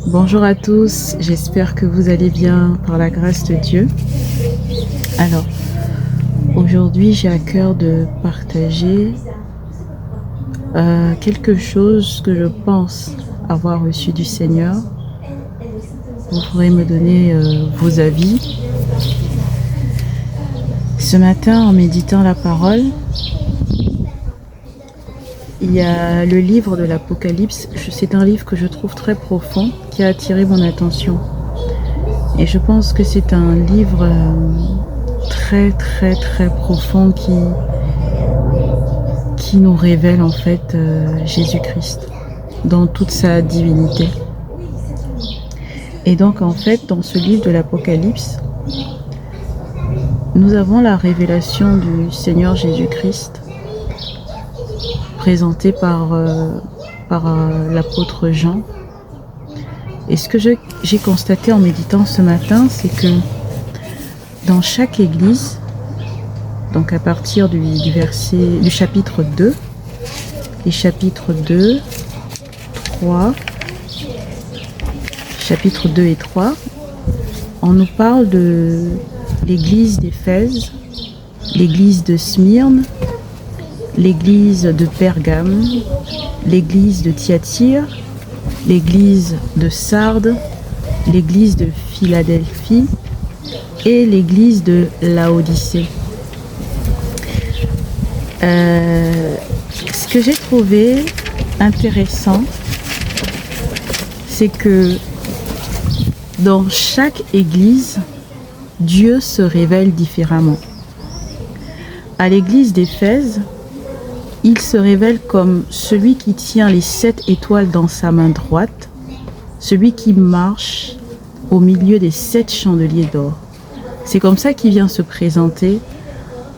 Bonjour à tous, j'espère que vous allez bien par la grâce de Dieu. Alors, aujourd'hui j'ai à cœur de partager quelque chose que je pense avoir reçu du Seigneur. Vous pourrez me donner vos avis. Ce matin, en méditant la parole, il y a le livre de l'Apocalypse. C'est un livre que je trouve très profond, qui a attiré mon attention. Et je pense que c'est un livre très profond qui nous révèle en fait Jésus-Christ dans toute sa divinité. Et donc en fait, dans ce livre de l'Apocalypse, nous avons la révélation du Seigneur Jésus-Christ présenté par l'apôtre Jean. Et ce que j'ai constaté en méditant ce matin, c'est que dans chaque église, donc à partir du chapitre 2, les chapitres 2, 3, chapitres 2 et 3, on nous parle de l'église d'Éphèse, l'église de Smyrne, l'église de Pergame, l'église de Thyatire, l'église de Sardes, l'église de Philadelphie et l'église de Laodicée. Ce que j'ai trouvé intéressant, c'est que dans chaque église, Dieu se révèle différemment. À l'église d'Éphèse, il se révèle comme celui qui tient les 7 étoiles dans sa main droite, celui qui marche au milieu des 7 chandeliers d'or. C'est comme ça qu'il vient se présenter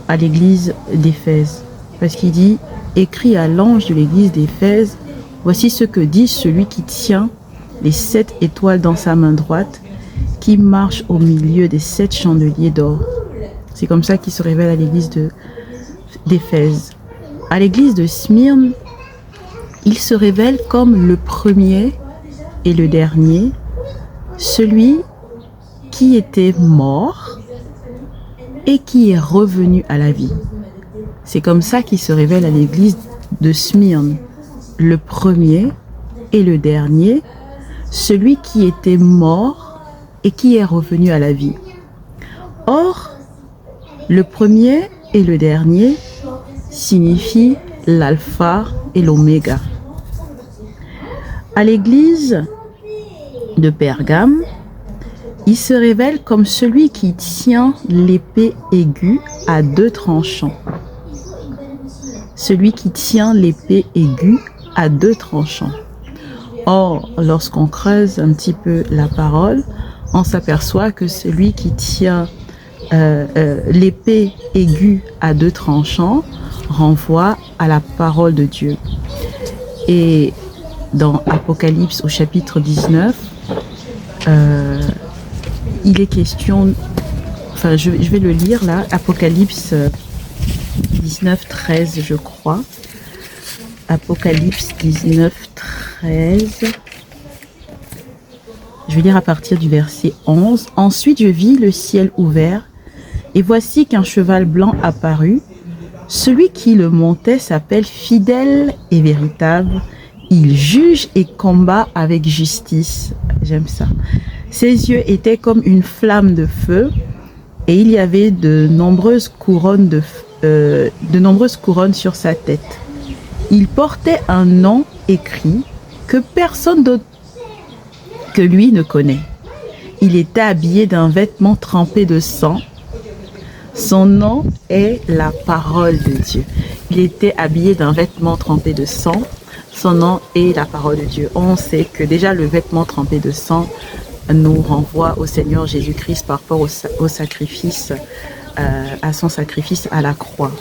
à l'église d'Éphèse. Parce qu'il dit, écrit à l'ange de l'église d'Éphèse, voici ce que dit celui qui tient les 7 étoiles dans sa main droite, qui marche au milieu des 7 chandeliers d'or. C'est comme ça qu'il se révèle à l'église d'Éphèse. À l'église de Smyrne, il se révèle comme le premier et le dernier, celui qui était mort et qui est revenu à la vie. C'est comme ça qu'il se révèle à l'église de Smyrne, le premier et le dernier, celui qui était mort et qui est revenu à la vie. Or, le premier et le dernier signifie l'alpha et l'oméga. À l'église de Pergame, il se révèle comme celui qui tient l'épée aiguë à 2 tranchants. Celui qui tient l'épée aiguë à 2 tranchants. Or, lorsqu'on creuse un petit peu la parole, on s'aperçoit que celui qui tient l'épée aiguë à 2 tranchants renvoie à la parole de Dieu. Et dans Apocalypse au chapitre 19, il est question, enfin je vais le lire là, Apocalypse 19, 13 je crois. Apocalypse 19, 13. Je vais lire à partir du verset 11. Ensuite je vis le ciel ouvert, et voici qu'un cheval blanc apparut. Celui qui le montait s'appelle Fidèle et Véritable. Il juge et combat avec justice. J'aime ça. Ses yeux étaient comme une flamme de feu, et il y avait de nombreuses couronnes sur sa tête. Il portait un nom écrit que personne d'autre que lui ne connaît. Il était habillé d'un vêtement trempé de sang. Son nom est la parole de Dieu. Il était habillé d'un vêtement trempé de sang. Son nom est la parole de Dieu. On sait que déjà le vêtement trempé de sang nous renvoie au Seigneur Jésus-Christ par rapport au sacrifice, à son sacrifice à la croix.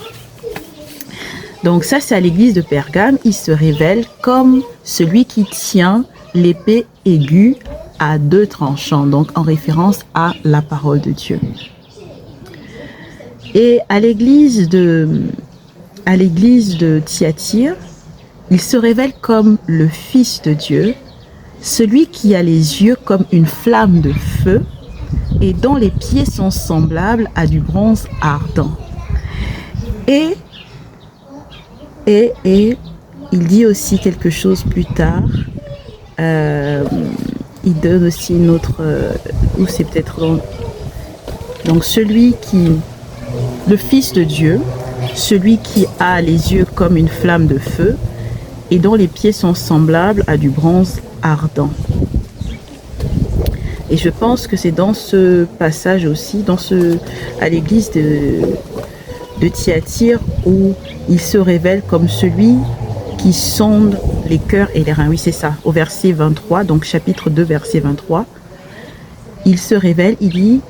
Donc ça, c'est à l'église de Pergame. Il se révèle comme celui qui tient l'épée aiguë à 2 tranchants, donc en référence à la parole de Dieu. Et à l'église de Thyatire, il se révèle comme le Fils de Dieu celui qui a les yeux comme une flamme de feu et dont les pieds sont semblables à du bronze ardent. Et il dit aussi quelque chose plus tard. Il donne aussi une autre, ou c'est peut-être donc celui qui, le Fils de Dieu, celui qui a les yeux comme une flamme de feu et dont les pieds sont semblables à du bronze ardent. Et je pense que c'est dans ce passage aussi, à l'église de Thyatire, où il se révèle comme celui qui sonde les cœurs et les reins. Oui, c'est ça, au verset 23, donc chapitre 2, verset 23. Il se révèle, il dit: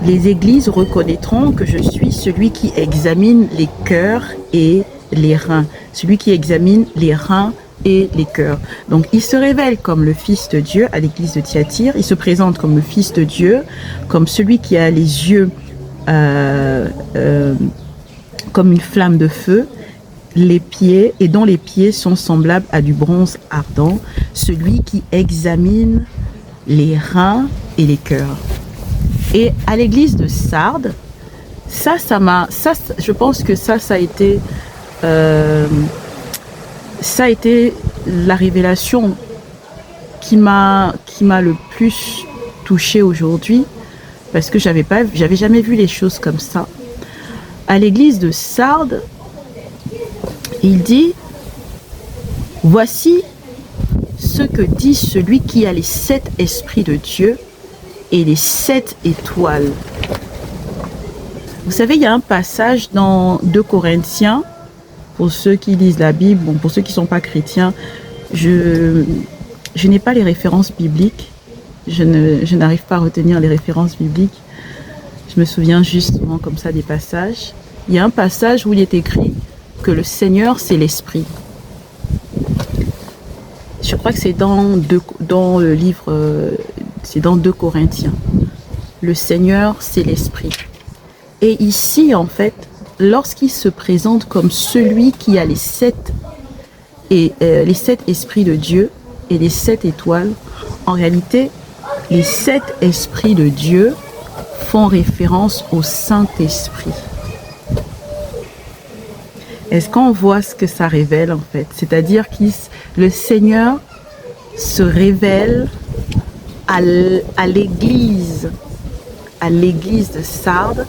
les églises reconnaîtront que je suis celui qui examine les cœurs et les reins. Celui qui examine les reins et les cœurs. Donc il se révèle comme le Fils de Dieu à l'église de Thyatire. Il se présente comme le Fils de Dieu, comme celui qui a les yeux comme une flamme de feu, les pieds, et dont les pieds sont semblables à du bronze ardent, celui qui examine les reins et les cœurs. Et à l'église de Sardes, je pense que ça a été la révélation qui m'a le plus touchée aujourd'hui, parce que j'avais jamais vu les choses comme ça. À l'église de Sardes, il dit: voici ce que dit celui qui a les 7 esprits de Dieu et les 7 étoiles. Vous savez, il y a un passage dans 2 Corinthiens, pour ceux qui lisent la Bible, bon, pour ceux qui ne sont pas chrétiens, je n'ai pas les références bibliques, je n'arrive pas à retenir les références bibliques, je me souviens juste souvent comme ça des passages. Il y a un passage où il est écrit que le Seigneur c'est l'Esprit. Je crois que c'est dans le livre, c'est dans 2 Corinthiens. Le Seigneur c'est l'Esprit. Et ici, en fait, lorsqu'il se présente comme celui qui a les 7 esprits de Dieu et les 7 étoiles, en réalité, les 7 esprits de Dieu font référence au Saint-Esprit. Est-ce qu'on voit ce que ça révèle en fait? C'est-à-dire que le Seigneur se révèle à l'église de Sardes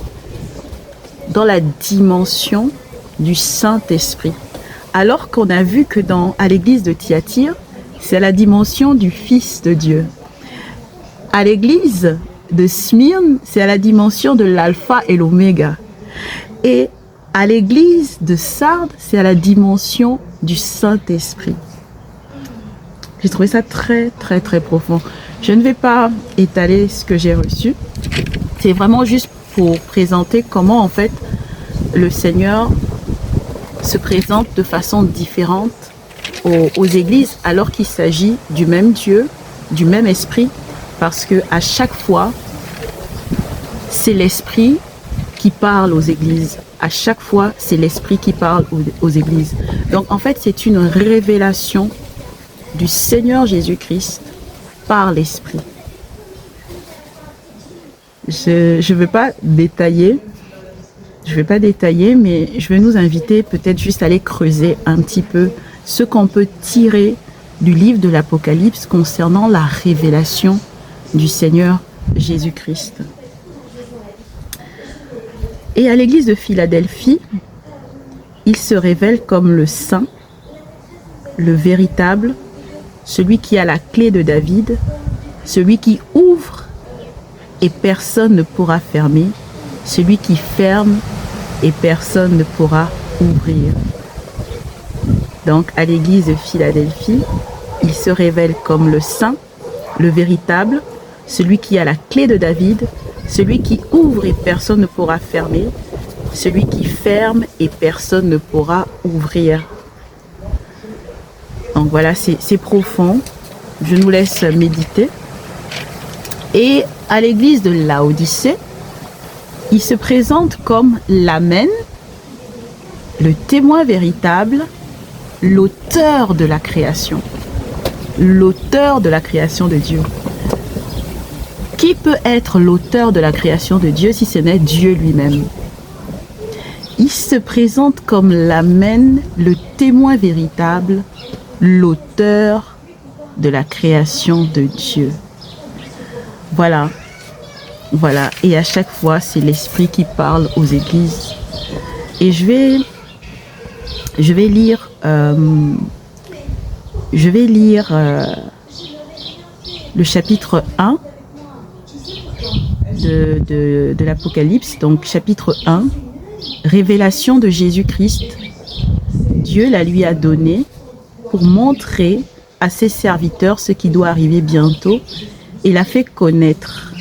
dans la dimension du Saint-Esprit. Alors qu'on a vu que à l'église de Thyatire, c'est la dimension du Fils de Dieu. À l'église de Smyrne, c'est à la dimension de l'alpha et l'oméga. Et à l'église de Sardes, c'est à la dimension du Saint-Esprit. J'ai trouvé ça très, très, très profond. Je ne vais pas étaler ce que j'ai reçu. C'est vraiment juste pour présenter comment, en fait, le Seigneur se présente de façon différente aux églises, alors qu'il s'agit du même Dieu, du même Esprit, parce que à chaque fois, c'est l'Esprit qui parle aux églises. À chaque fois, c'est l'Esprit qui parle aux églises. Donc, en fait, c'est une révélation du Seigneur Jésus-Christ par l'Esprit. Je ne veux pas détailler, mais je vais nous inviter peut-être juste à aller creuser un petit peu ce qu'on peut tirer du livre de l'Apocalypse concernant la révélation du Seigneur Jésus-Christ. Et à l'église de Philadelphie, il se révèle comme le Saint, le véritable, celui qui a la clé de David, celui qui ouvre et personne ne pourra fermer, celui qui ferme et personne ne pourra ouvrir. Donc à l'église de Philadelphie, il se révèle comme le Saint, le véritable, celui qui a la clé de David, celui qui ouvre et personne ne pourra fermer, celui qui ferme et personne ne pourra ouvrir. Donc voilà, c'est profond. Je nous laisse méditer. Et à l'église de Laodicée, il se présente comme l'Amen, le témoin véritable, l'auteur de la création. l'auteur de la création de Dieu. Qui peut être l'auteur de la création de Dieu si ce n'est Dieu lui-même? Il se présente comme l'Amen, le témoin véritable, l'auteur de la création de Dieu. Voilà. Voilà. Et à chaque fois, c'est l'Esprit qui parle aux églises. Et je vais lire le chapitre 1 de l'Apocalypse, donc chapitre 1, révélation de Jésus-Christ. Dieu la lui a donnée pour montrer à ses serviteurs ce qui doit arriver bientôt et l'a fait connaître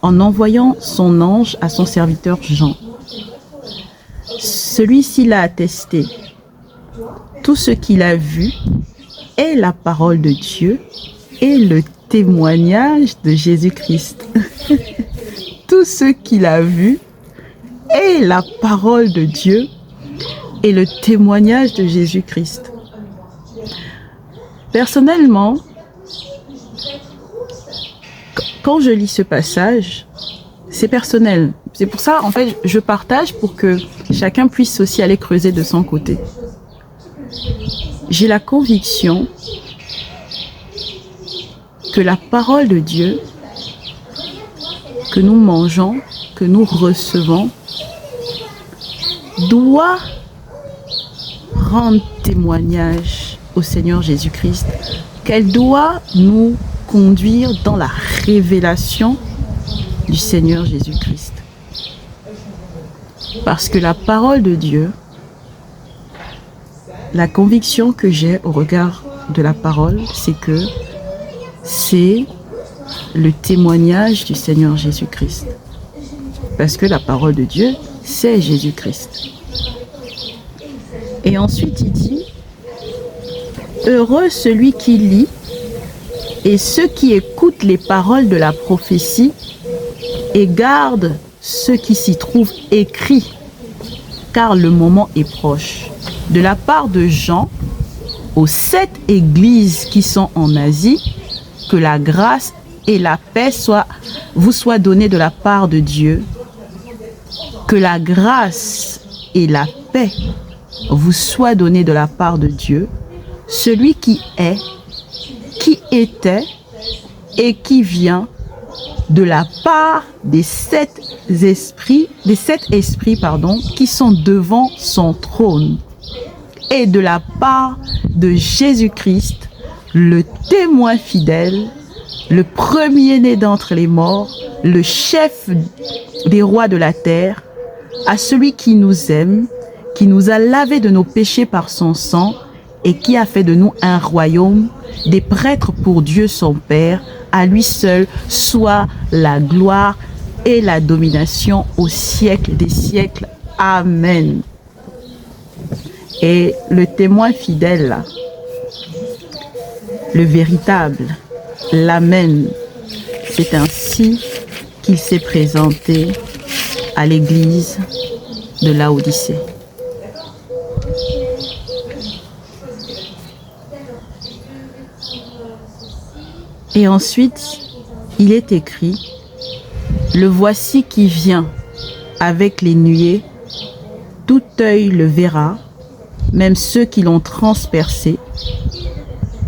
en envoyant son ange à son serviteur Jean. Celui-ci l'a attesté. Tout ce qu'il a vu est la parole de Dieu et le témoignage de Jésus-Christ. Tout ce qu'il a vu est la parole de Dieu et le témoignage de Jésus-Christ. Personnellement, quand je lis ce passage, c'est personnel. C'est pour ça, en fait, je partage pour que chacun puisse aussi aller creuser de son côté. J'ai la conviction que la parole de Dieu que nous mangeons, que nous recevons, doit rendre témoignage au Seigneur Jésus-Christ, qu'elle doit nous conduire dans la révélation du Seigneur Jésus-Christ. Parce que la parole de Dieu, la conviction que j'ai au regard de la parole, c'est que c'est le témoignage du Seigneur Jésus-Christ. Parce que la parole de Dieu, c'est Jésus-Christ. Et ensuite, il dit, heureux celui qui lit et ceux qui écoutent les paroles de la prophétie et gardent ce qui s'y trouve écrit, car le moment est proche. De la part de Jean, aux 7 églises qui sont en Asie, que la grâce et la paix vous soient données de la part de Dieu. Que la grâce et la paix vous soient données de la part de Dieu, celui qui est, qui était et qui vient, de la part des sept esprits qui sont devant son trône, et de la part de Jésus-Christ, le témoin fidèle, le premier-né d'entre les morts, le chef des rois de la terre, à celui qui nous aime, qui nous a lavés de nos péchés par son sang et qui a fait de nous un royaume, des prêtres pour Dieu son Père. À lui seul soit la gloire et la domination au siècle des siècles. Amen. Et le témoin fidèle, là, le véritable, l'Amen, c'est ainsi qu'il s'est présenté à l'église de Laodicée. Et ensuite, il est écrit, le voici qui vient avec les nuées, tout œil le verra, même ceux qui l'ont transpercé,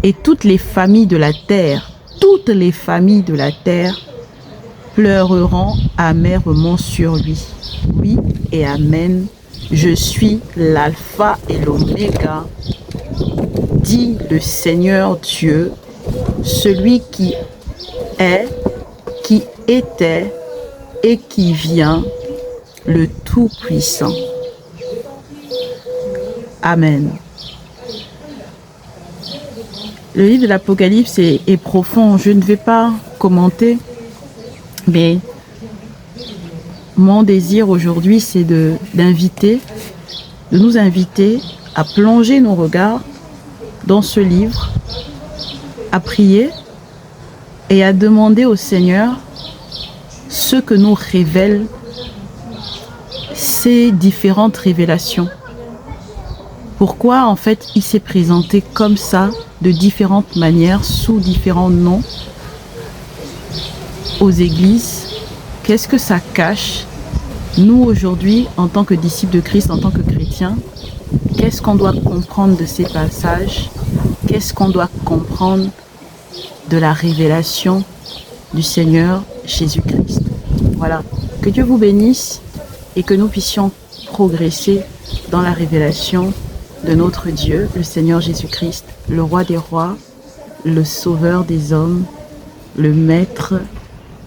et toutes les familles de la terre pleureront amèrement sur lui. Oui et Amen, je suis l'alpha et l'oméga, dit le Seigneur Dieu, celui qui est, qui était et qui vient, le Tout-Puissant. Amen. Le livre de l'Apocalypse est profond, je ne vais pas commenter, mais mon désir aujourd'hui, c'est de nous inviter à plonger nos regards dans ce livre, à prier et à demander au Seigneur ce que nous révèlent ces différentes révélations Pourquoi en fait il s'est présenté comme ça, de différentes manières, sous différents noms aux églises? Qu'est-ce que ça cache? Nous aujourd'hui, en tant que disciples de Christ, en tant que chrétiens, qu'est-ce qu'on doit comprendre de ces passages? Qu'est-ce qu'on doit comprendre de la révélation du Seigneur Jésus-Christ? Voilà. Que Dieu vous bénisse et que nous puissions progresser dans la révélation de notre Dieu, le Seigneur Jésus-Christ, le roi des rois, le sauveur des hommes, le maître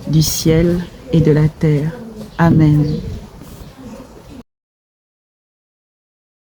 du ciel et de la terre. Amen.